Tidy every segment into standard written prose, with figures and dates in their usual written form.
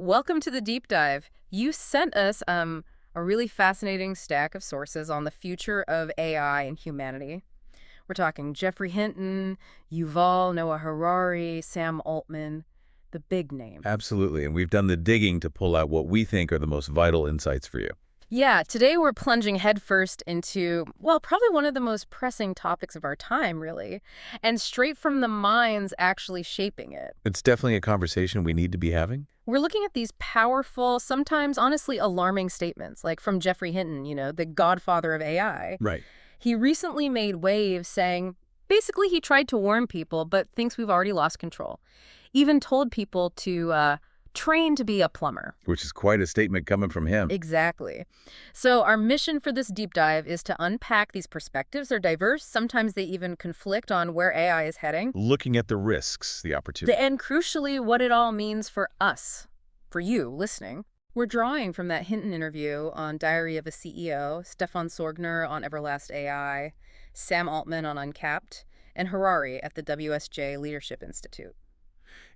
Welcome to the deep dive. You sent us a really fascinating stack of sources on the future of AI and humanity. We're talking Geoffrey Hinton, Yuval Noah Harari, Sam Altman, the big names. Absolutely, and we've done the digging to pull out what we think are the most vital insights for you. Yeah, today we're plunging headfirst into, well, probably one of the most pressing topics of our time, really, and straight from the minds actually shaping it. It's definitely a conversation we need to be having. We're looking at these powerful, sometimes honestly alarming statements, like from Geoffrey Hinton, the godfather of AI. Right. He recently made waves saying, basically he tried to warn people, but thinks we've already lost control. Even told people to train to be a plumber. Which is quite a statement coming from him. Exactly. So our mission for this deep dive is to unpack these perspectives. They're diverse. Sometimes they even conflict on where AI is heading. Looking at the risks, the opportunity. And crucially, what it all means for us, for you listening. We're drawing from that Hinton interview on Diary of a CEO, Stefan Sorgner on Everlast AI, Sam Altman on Uncapped, and Harari at the WSJ Leadership Institute.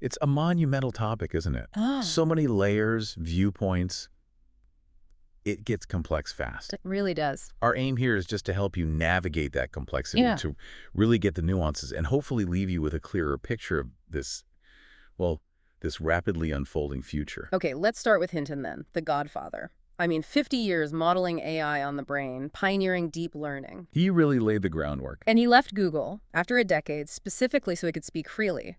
It's a monumental topic, isn't it? Oh. So many layers, viewpoints. It gets complex fast. It really does. Our aim here is just to help you navigate that complexity, to really get the nuances and hopefully leave you with a clearer picture of this, well, this rapidly unfolding future. Okay, let's start with Hinton then, the godfather. 50 years modeling AI on the brain, pioneering deep learning. He really laid the groundwork. And he left Google after a decade specifically so he could speak freely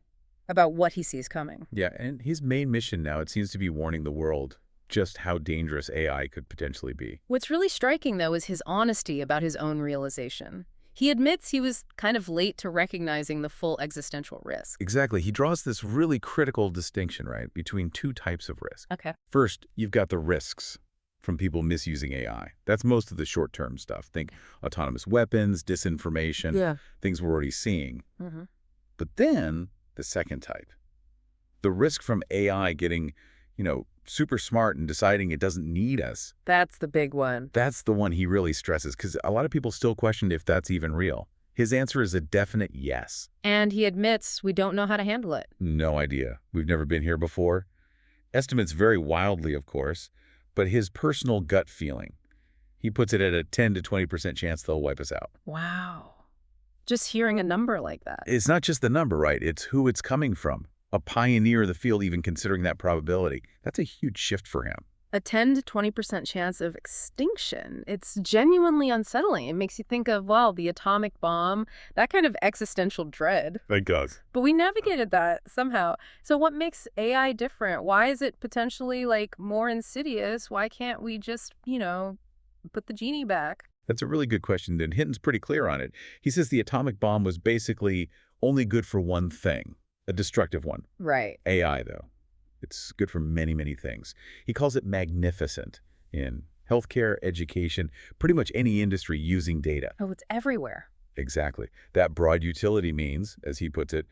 about what he sees coming. Yeah, and his main mission now, it seems to be warning the world just how dangerous AI could potentially be. What's really striking, though, is his honesty about his own realization. He admits he was kind of late to recognizing the full existential risk. Exactly. He draws this really critical distinction, right, between two types of risk. Okay. First, you've got the risks from people misusing AI. That's most of the short-term stuff. Think autonomous weapons, disinformation, things we're already seeing. Mm-hmm. But then the second type, the risk from AI getting, super smart and deciding it doesn't need us. That's the big one. That's the one he really stresses, because a lot of people still question if that's even real. His answer is a definite yes. And he admits we don't know how to handle it. No idea. We've never been here before. Estimates vary wildly, of course, but his personal gut feeling, he puts it at a 10 to 20% chance they'll wipe us out. Wow. Just hearing a number like that. It's not just the number, right? It's who it's coming from. A pioneer of the field even considering that probability. That's a huge shift for him. A 10 to 20% chance of extinction. It's genuinely unsettling. It makes you think of, well, the atomic bomb, that kind of existential dread. It does. But we navigated that somehow. So what makes AI different? Why is it potentially, more insidious? Why can't we just, put the genie back? That's a really good question, and Hinton's pretty clear on it. He says the atomic bomb was basically only good for one thing, a destructive one. Right. AI, though. It's good for many, many things. He calls it magnificent in healthcare, education, pretty much any industry using data. Oh, it's everywhere. Exactly. That broad utility means, as he puts it,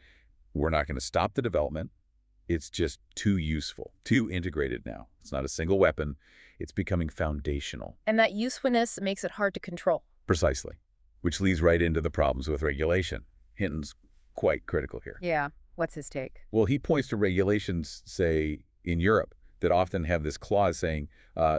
we're not going to stop the development. It's just too useful, too integrated now. It's not a single weapon. It's becoming foundational. And that usefulness makes it hard to control. Precisely. Which leads right into the problems with regulation. Hinton's quite critical here. Yeah. What's his take? Well, he points to regulations, say, in Europe, that often have this clause saying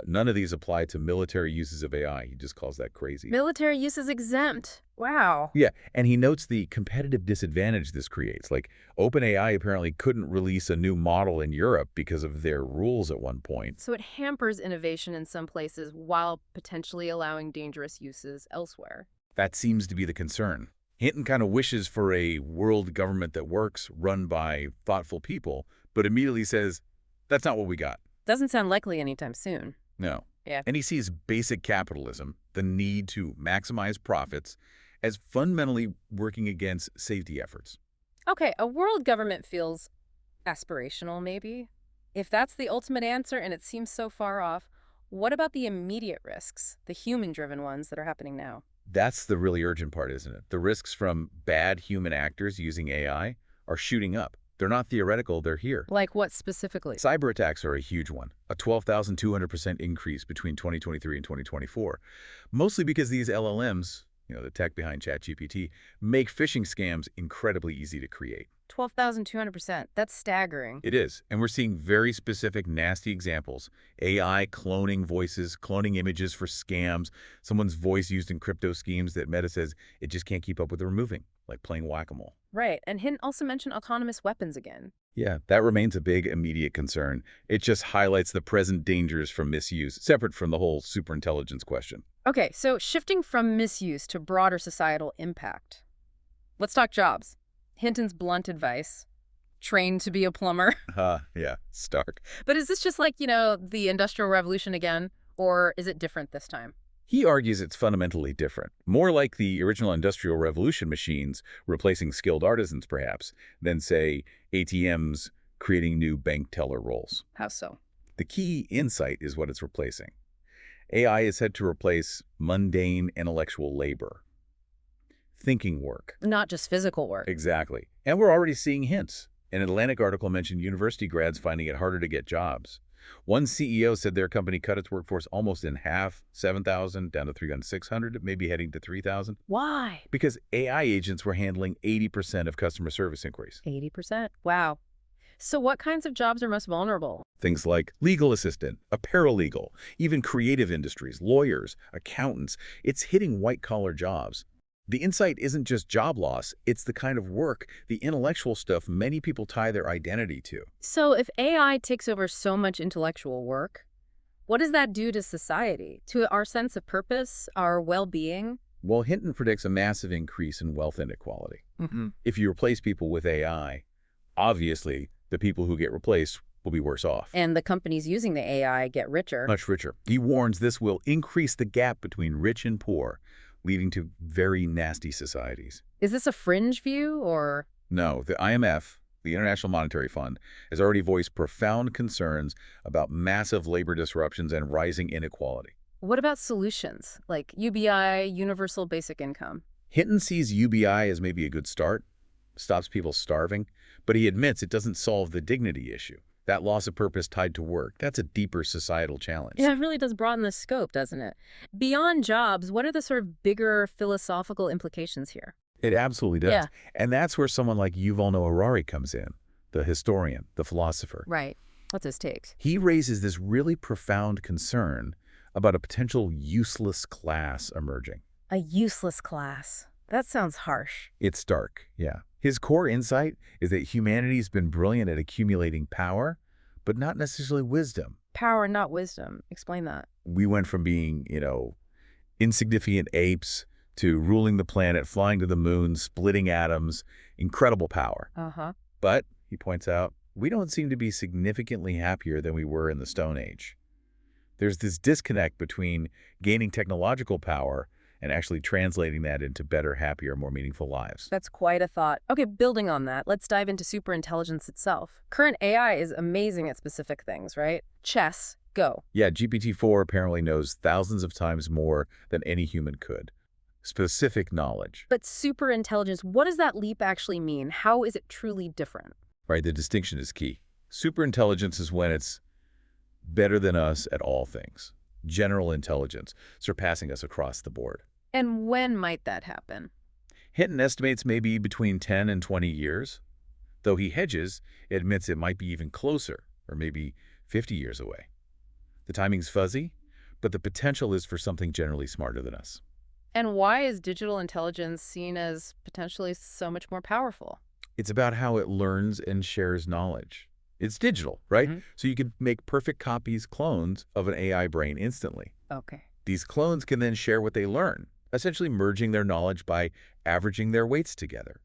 none of these apply to military uses of AI. He just calls that crazy. Military use is exempt. Wow. Yeah, and he notes the competitive disadvantage this creates. Like, OpenAI apparently couldn't release a new model in Europe because of their rules at one point. So it hampers innovation in some places while potentially allowing dangerous uses elsewhere. That seems to be the concern. Hinton kind of wishes for a world government that works, run by thoughtful people, but immediately says, that's not what we got. Doesn't sound likely anytime soon. No. Yeah. And he sees basic capitalism, the need to maximize profits, as fundamentally working against safety efforts. Okay, a world government feels aspirational, maybe. If that's the ultimate answer and it seems so far off, what about the immediate risks, the human-driven ones that are happening now? That's the really urgent part, isn't it? The risks from bad human actors using AI are shooting up. They're not theoretical, they're here. Like what specifically? Cyber attacks are a huge one, a 12,200% increase between 2023 and 2024, mostly because these LLMs, the tech behind ChatGPT, make phishing scams incredibly easy to create. 12,200%. That's staggering. It is. And we're seeing very specific, nasty examples. AI cloning voices, cloning images for scams, someone's voice used in crypto schemes that Meta says it just can't keep up with removing, like playing whack-a-mole. Right, and Hinton also mentioned autonomous weapons again. Yeah, that remains a big immediate concern. It just highlights the present dangers from misuse, separate from the whole superintelligence question. Okay, so shifting from misuse to broader societal impact. Let's talk jobs. Hinton's blunt advice, train to be a plumber. Yeah, stark. But is this just like, the Industrial Revolution again, or is it different this time? He argues it's fundamentally different, more like the original Industrial Revolution machines replacing skilled artisans, perhaps, than, say, ATMs creating new bank teller roles. How so? The key insight is what it's replacing. AI is said to replace mundane intellectual labor, thinking work. Not just physical work. Exactly. And we're already seeing hints. An Atlantic article mentioned university grads finding it harder to get jobs. One CEO said their company cut its workforce almost in half, 7,000 down to 300, 600, maybe heading to 3,000. Why? Because AI agents were handling 80% of customer service inquiries. 80%? Wow. So what kinds of jobs are most vulnerable? Things like legal assistant, a paralegal, even creative industries, lawyers, accountants. It's hitting white-collar jobs. The insight isn't just job loss, it's the kind of work, the intellectual stuff many people tie their identity to. So if AI takes over so much intellectual work, what does that do to society, to our sense of purpose, our well-being? Well, Hinton predicts a massive increase in wealth inequality. Mm-hmm. If you replace people with AI, obviously the people who get replaced will be worse off. And the companies using the AI get richer. Much richer. He warns this will increase the gap between rich and poor, leading to very nasty societies. Is this a fringe view, or? No, the IMF, the International Monetary Fund, has already voiced profound concerns about massive labor disruptions and rising inequality. What about solutions, like UBI, Universal Basic Income? Hinton sees UBI as maybe a good start, stops people starving, but he admits it doesn't solve the dignity issue. That loss of purpose tied to work, that's a deeper societal challenge. Yeah, it really does broaden the scope, doesn't it? Beyond jobs, what are the sort of bigger philosophical implications here? It absolutely does. Yeah. And that's where someone like Yuval Noah Harari comes in, the historian, the philosopher. Right. What's his takes? He raises this really profound concern about a potential useless class emerging. A useless class. That sounds harsh. It's stark, yeah. His core insight is that humanity's been brilliant at accumulating power, but not necessarily wisdom. Power, not wisdom. Explain that. We went from being, insignificant apes to ruling the planet, flying to the moon, splitting atoms, incredible power. Uh-huh. But, he points out, we don't seem to be significantly happier than we were in the Stone Age. There's this disconnect between gaining technological power and actually translating that into better, happier, more meaningful lives. That's quite a thought. Okay, building on that, let's dive into superintelligence itself. Current AI is amazing at specific things, right? Chess, go. Yeah, GPT-4 apparently knows thousands of times more than any human could. Specific knowledge. But superintelligence, what does that leap actually mean? How is it truly different? Right, the distinction is key. Superintelligence is when it's better than us at all things. General intelligence, surpassing us across the board. And when might that happen? Hinton estimates maybe between 10 and 20 years. Though he hedges, he admits it might be even closer, or maybe 50 years away. The timing's fuzzy, but the potential is for something generally smarter than us. And why is digital intelligence seen as potentially so much more powerful? It's about how it learns and shares knowledge. It's digital, right? Mm-hmm. So you could make perfect copies, clones of an AI brain instantly. Okay. These clones can then share what they learn, essentially merging their knowledge by averaging their weights together.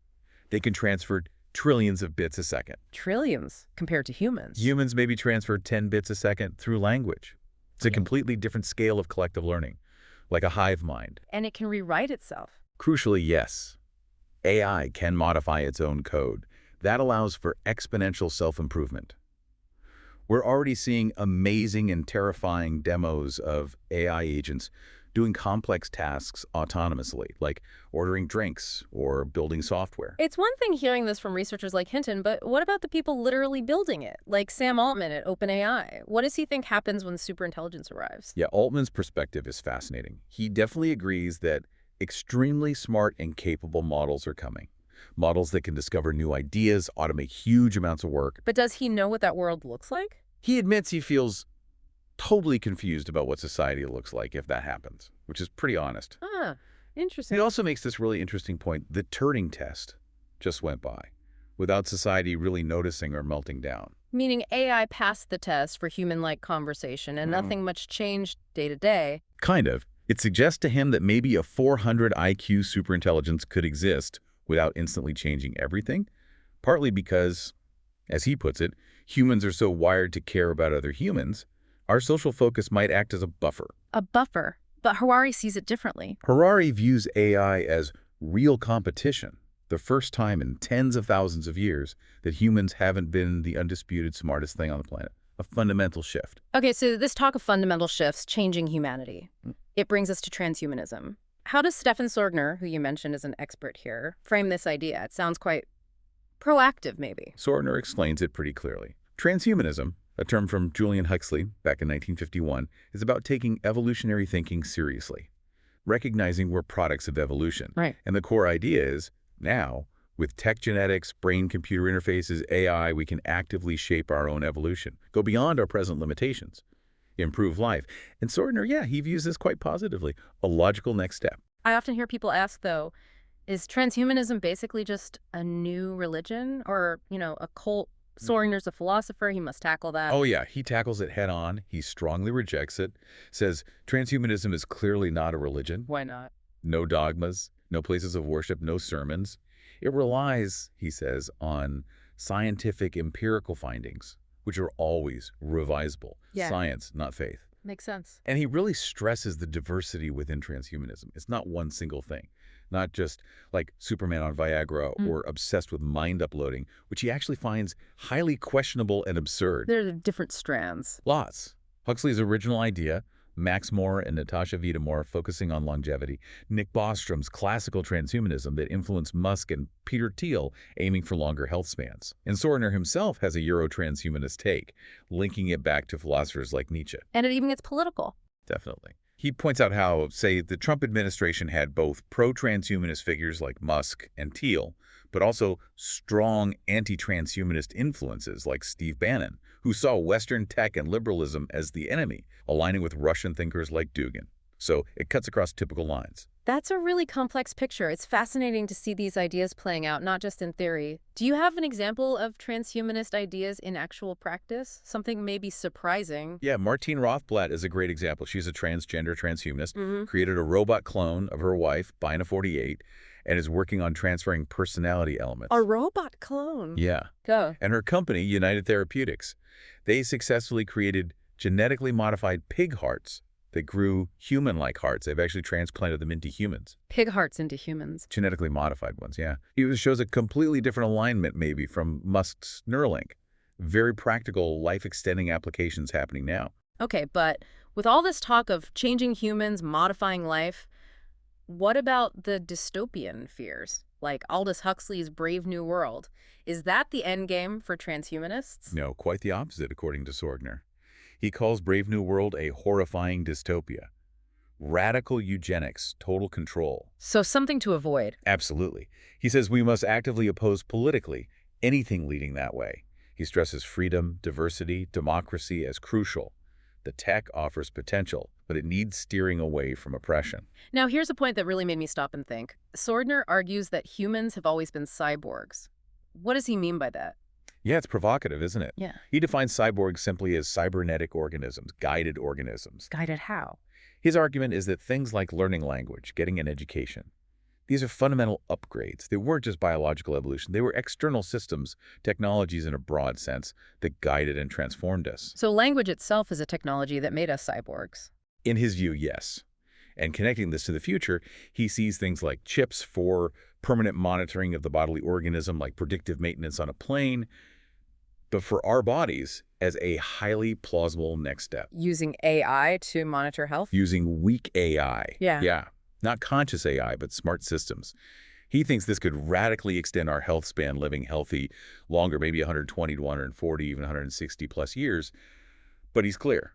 They can transfer trillions of bits a second. Trillions compared to humans. Humans maybe transfer 10 bits a second through language. It's a completely different scale of collective learning, like a hive mind. And it can rewrite itself. Crucially, yes. AI can modify its own code. That allows for exponential self-improvement. We're already seeing amazing and terrifying demos of AI agents doing complex tasks autonomously, like ordering drinks or building software. It's one thing hearing this from researchers like Hinton, but what about the people literally building it, like Sam Altman at OpenAI? What does he think happens when superintelligence arrives? Yeah, Altman's perspective is fascinating. He definitely agrees that extremely smart and capable models are coming. Models that can discover new ideas, automate huge amounts of work. But does he know what that world looks like? He admits he feels totally confused about what society looks like if that happens, which is pretty honest. Ah, He interesting. also makes this really interesting point. The Turing test just went by without society really noticing or melting down. Meaning AI passed the test for human-like conversation and nothing much changed day to day. Kind of. It suggests to him that maybe a 400 IQ superintelligence could exist without instantly changing everything, partly because, as he puts it, humans are so wired to care about other humans, our social focus might act as a buffer. A buffer. But Harari sees it differently. Harari views AI as real competition, the first time in tens of thousands of years that humans haven't been the undisputed smartest thing on the planet. A fundamental shift. Okay, so this talk of fundamental shifts changing humanity. It brings us to transhumanism. How does Stefan Sorgner, who you mentioned as an expert here, frame this idea? It sounds quite proactive, maybe. Sorgner explains it pretty clearly. Transhumanism, a term from Julian Huxley back in 1951, is about taking evolutionary thinking seriously, recognizing we're products of evolution. Right. And the core idea is, now, with tech genetics, brain-computer interfaces, AI, we can actively shape our own evolution, go beyond our present limitations, improve life. And Sorgner, yeah, he views this quite positively, a logical next step. I often hear people ask, though, is transhumanism basically just a new religion or, a cult? Sorgner's a philosopher. He must tackle that. Oh yeah, he tackles it head on. He strongly rejects it, says transhumanism is clearly not a religion. Why not? No dogmas, no places of worship, no sermons. It relies, he says, on scientific empirical findings, which are always revisable. Yeah. Science, not faith. Makes sense. And he really stresses the diversity within transhumanism. It's not one single thing, not just like Superman on Viagra or obsessed with mind uploading, which he actually finds highly questionable and absurd. There are different strands. Lots. Huxley's original idea, Max Moore and Natasha Vita-Moore focusing on longevity, Nick Bostrom's classical transhumanism that influenced Musk and Peter Thiel aiming for longer health spans. And Sorgner himself has a Euro-transhumanist take, linking it back to philosophers like Nietzsche. And it even gets political. Definitely. He points out how, say, the Trump administration had both pro-transhumanist figures like Musk and Thiel, but also strong anti-transhumanist influences like Steve Bannon, who saw Western tech and liberalism as the enemy, aligning with Russian thinkers like Dugin. So it cuts across typical lines. That's a really complex picture. It's fascinating to see these ideas playing out, not just in theory. Do you have an example of transhumanist ideas in actual practice? Something maybe surprising? Yeah, Martine Rothblatt is a great example. She's a transgender transhumanist, created a robot clone of her wife, Bina 48, and is working on transferring personality elements. A robot clone? Yeah. Go. And her company, United Therapeutics, they successfully created genetically modified pig hearts that grew human-like hearts. They've actually transplanted them into humans. Pig hearts into humans. Genetically modified ones, yeah. It shows a completely different alignment, maybe, from Musk's Neuralink. Very practical, life-extending applications happening now. Okay, but with all this talk of changing humans, modifying life, what about the dystopian fears? Like Aldous Huxley's Brave New World. Is that the end game for transhumanists? No, quite the opposite, according to Sorgner. He calls Brave New World a horrifying dystopia. Radical eugenics, total control. So something to avoid. Absolutely. He says we must actively oppose politically anything leading that way. He stresses freedom, diversity, democracy as crucial. The tech offers potential, but it needs steering away from oppression. Now, here's a point that really made me stop and think. Sorgner argues that humans have always been cyborgs. What does he mean by that? Yeah, it's provocative, isn't it? Yeah. He defines cyborgs simply as cybernetic organisms, guided organisms. Guided how? His argument is that things like learning language, getting an education, these are fundamental upgrades. They weren't just biological evolution. They were external systems, technologies in a broad sense, that guided and transformed us. So language itself is a technology that made us cyborgs. In his view, yes. And connecting this to the future, he sees things like chips for permanent monitoring of the bodily organism, like predictive maintenance on a plane, but for our bodies as a highly plausible next step. Using AI to monitor health? Using weak AI. Yeah. Yeah. Not conscious AI, but smart systems. He thinks this could radically extend our health span, living healthy longer, maybe 120 to 140, even 160 plus years. But he's clear.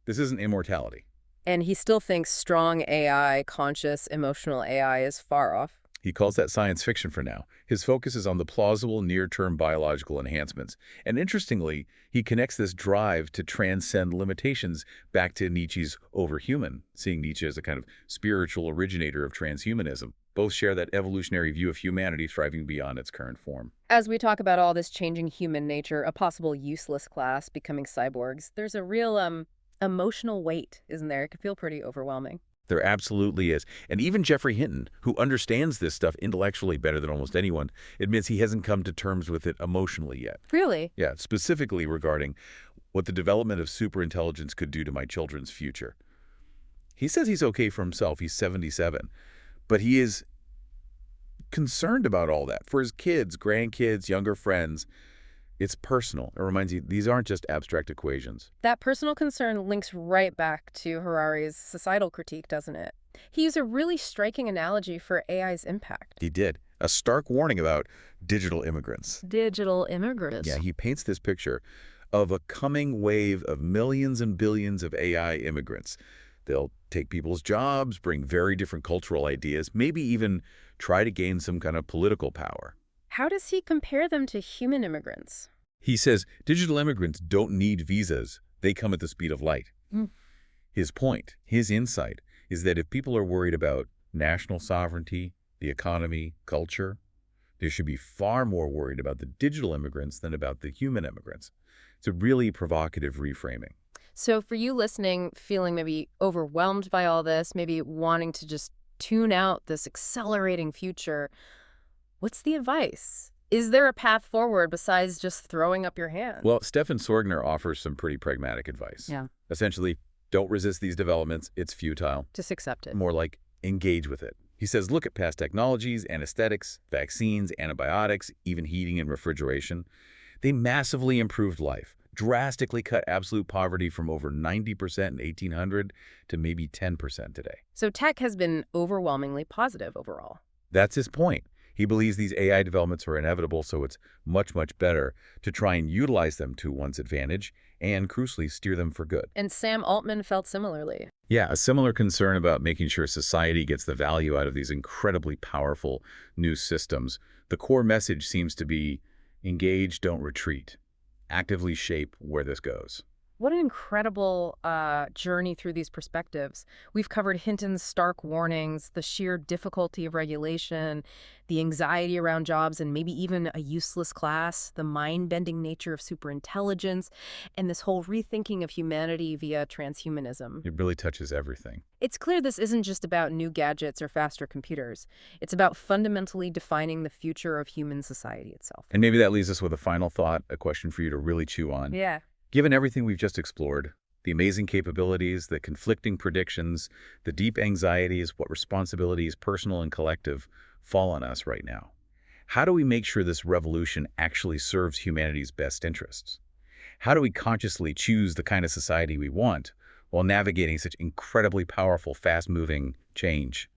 This isn't immortality. And he still thinks strong AI, conscious, emotional AI is far off. He calls that science fiction for now. His focus is on the plausible near-term biological enhancements. And interestingly, he connects this drive to transcend limitations back to Nietzsche's overhuman, seeing Nietzsche as a kind of spiritual originator of transhumanism. Both share that evolutionary view of humanity thriving beyond its current form. As we talk about all this changing human nature, a possible useless class becoming cyborgs, there's a real emotional weight, isn't there? It could feel pretty overwhelming. There absolutely is. And even Geoffrey Hinton, who understands this stuff intellectually better than almost anyone, admits he hasn't come to terms with it emotionally yet. Really? Yeah, specifically regarding what the development of superintelligence could do to my children's future. He says he's okay for himself. He's 77. But he is concerned about all that. For his kids, grandkids, younger friends, it's personal. It reminds you, these aren't just abstract equations. That personal concern links right back to Harari's societal critique, doesn't it? He used a really striking analogy for AI's impact. He did. A stark warning about digital immigrants. Digital immigrants. Yeah, he paints this picture of a coming wave of millions and billions of AI immigrants. They'll take people's jobs, bring very different cultural ideas, maybe even try to gain some kind of political power. How does he compare them to human immigrants? He says digital immigrants don't need visas. They come at the speed of light. Mm. His point, his insight, is that if people are worried about national sovereignty, the economy, culture, they should be far more worried about the digital immigrants than about the human immigrants. It's a really provocative reframing. So for you listening, feeling maybe overwhelmed by all this, maybe wanting to just tune out this accelerating future, what's the advice? Is there a path forward besides just throwing up your hands? Well, Stefan Sorgner offers some pretty pragmatic advice. Yeah. Essentially, don't resist these developments. It's futile. Just accept it. More like engage with it. He says, look at past technologies, anesthetics, vaccines, antibiotics, even heating and refrigeration. They massively improved life, drastically cut absolute poverty from over 90% in 1800 to maybe 10% today. So tech has been overwhelmingly positive overall. That's his point. He believes these AI developments are inevitable, so it's much, much better to try and utilize them to one's advantage and, crucially, steer them for good. And Sam Altman felt similarly. Yeah, a similar concern about making sure society gets the value out of these incredibly powerful new systems. The core message seems to be engage, don't retreat. Actively shape where this goes. What an incredible journey through these perspectives. We've covered Hinton's stark warnings, the sheer difficulty of regulation, the anxiety around jobs and maybe even a useless class, the mind-bending nature of superintelligence, and this whole rethinking of humanity via transhumanism. It really touches everything. It's clear this isn't just about new gadgets or faster computers. It's about fundamentally defining the future of human society itself. And maybe that leaves us with a final thought, a question for you to really chew on. Yeah. Given everything we've just explored, the amazing capabilities, the conflicting predictions, the deep anxieties, what responsibilities, personal and collective, fall on us right now, how do we make sure this revolution actually serves humanity's best interests? How do we consciously choose the kind of society we want while navigating such incredibly powerful, fast-moving change?